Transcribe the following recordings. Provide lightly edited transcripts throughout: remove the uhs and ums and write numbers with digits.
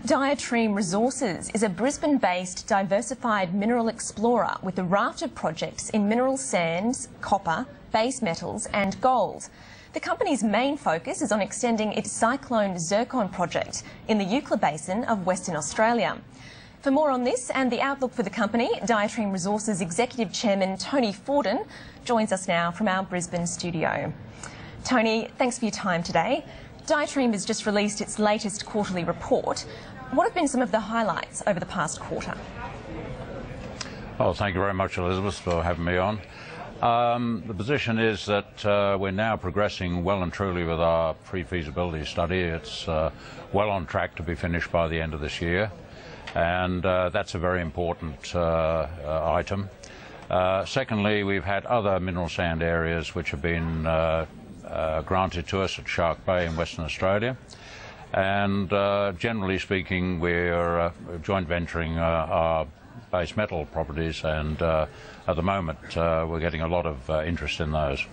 Diatreme Resources is a Brisbane-based diversified mineral explorer with a raft of projects in mineral sands, copper, base metals and gold. The company's main focus is on extending its cyclone zircon project in the Eucla Basin of Western Australia. For more on this and the outlook for the company, Diatreme Resources Executive Chairman Tony Fawdon joins us now from our Brisbane studio. Tony, thanks for your time today. Diatreme has just released its latest quarterly report. What have been some of the highlights over the past quarter? Well, thank you very much, Elizabeth, for having me on. The position is that we're now progressing well and truly with our pre-feasibility study. It's well on track to be finished by the end of this year, and that's a very important item. Secondly, we've had other mineral sand areas which have been granted to us at Shark Bay in Western Australia. And generally speaking, we're joint venturing our base metal properties, and at the moment we're getting a lot of interest in those.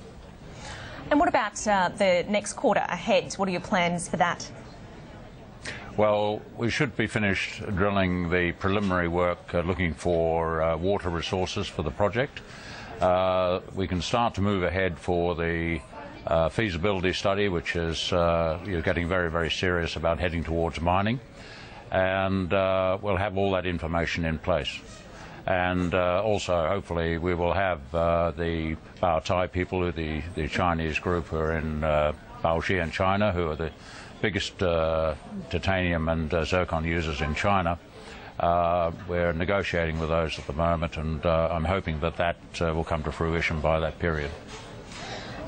And what about the next quarter ahead? What are your plans for that? Well, we should be finished drilling the preliminary work looking for water resources for the project. We can start to move ahead for the feasibility study, which is you're getting very, very serious about heading towards mining, and we'll have all that information in place. And also, hopefully, we will have the Thai people, the Chinese group who are in Baoxi in China, who are the biggest titanium and zircon users in China. We're negotiating with those at the moment, and I'm hoping that that will come to fruition by that period.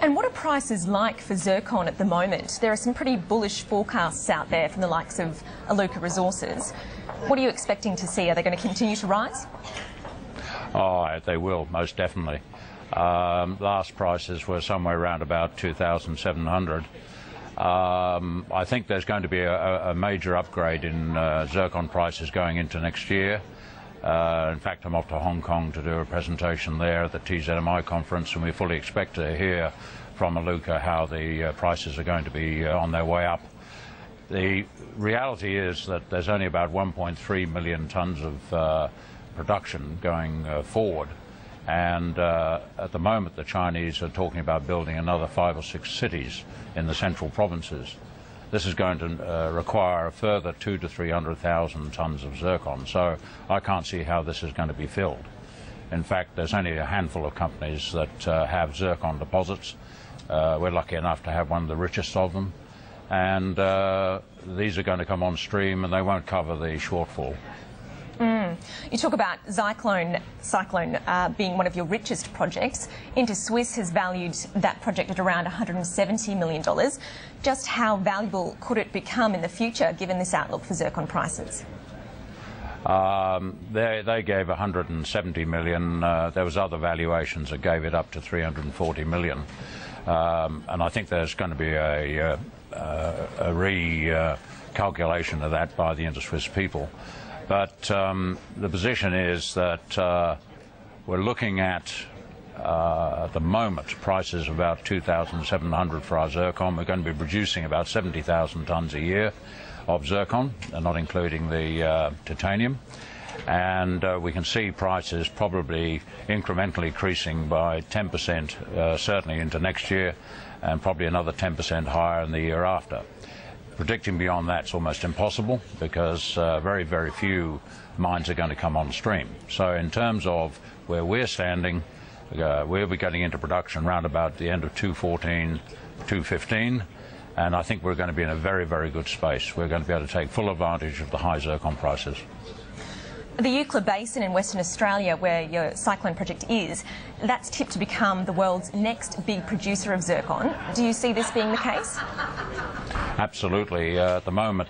And what are prices like for zircon at the moment? There are some pretty bullish forecasts out there from the likes of Euca Resources. What are you expecting to see? Are they going to continue to rise? Oh, they will, most definitely. Last prices were somewhere around about 2,700. I think there's going to be a major upgrade in zircon prices going into next year. In fact, I'm off to Hong Kong to do a presentation there at the TZMI conference, and we fully expect to hear from Euca how the prices are going to be on their way up. The reality is that there's only about 1.3 million tonnes of production going forward, and at the moment the Chinese are talking about building another 5 or 6 cities in the central provinces. This is going to require a further 200,000 to 300,000 tonnes of zircon, so I can't see how this is going to be filled. In fact, there's only a handful of companies that have zircon deposits. We're lucky enough to have one of the richest of them, and these are going to come on stream and they won't cover the shortfall. You talk about Cyclone being one of your richest projects. Interswiss has valued that project at around $170 million. Just how valuable could it become in the future, given this outlook for zircon prices? They gave $170 million. There was other valuations that gave it up to $340 million. And I think there's going to be a recalculation of that by the Interswiss people. But the position is that we're looking at the moment prices of about 2,700 for our zircon. We're going to be producing about 70,000 tonnes a year of zircon, not including the titanium. And we can see prices probably incrementally increasing by 10% certainly into next year, and probably another 10% higher in the year after. Predicting beyond that's almost impossible, because very, very few mines are going to come on stream. So in terms of where we're standing, we'll be getting into production around about the end of 2014, 2015, and I think we're going to be in a very, very good space. We're going to be able to take full advantage of the high zircon prices. The Eucla Basin in Western Australia, where your cyclone project is, that's tipped to become the world's next big producer of zircon. Do you see this being the case? Absolutely. At the moment,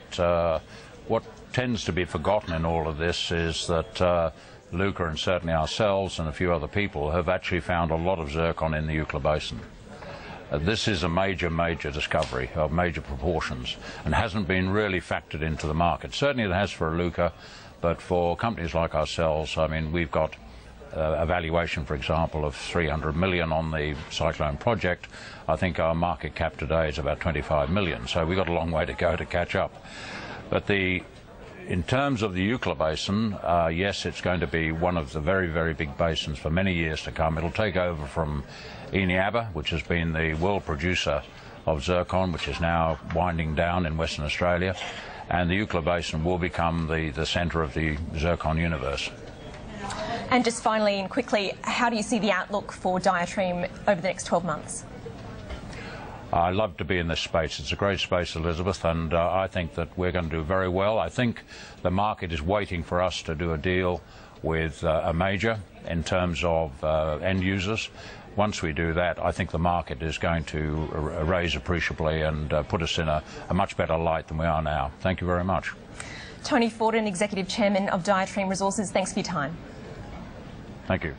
what tends to be forgotten in all of this is that Euca, and certainly ourselves and a few other people, have actually found a lot of zircon in the Eucla Basin. This is a major, major discovery of major proportions, and hasn't been really factored into the market. Certainly it has for Euca, but for companies like ourselves, I mean, we've got a valuation, for example, of $300 million on the cyclone project. I think our market cap today is about $25 million, so we've got a long way to go to catch up. But the In terms of the Eucla Basin, yes, it's going to be one of the very, very big basins for many years to come. It'll take over from Eneabba, which has been the world producer of zircon, which is now winding down in Western Australia, and the Eucla Basin will become the centre of the zircon universe. And just finally and quickly, how do you see the outlook for Diatreme over the next 12 months? I love to be in this space. It's a great space, Elizabeth, and I think that we're going to do very well. I think the market is waiting for us to do a deal with a major in terms of end users. Once we do that, I think the market is going to raise appreciably and put us in a much better light than we are now. Thank you very much. Tony Fawdon, Executive Chairman of Diatreme Resources, thanks for your time. Thank you.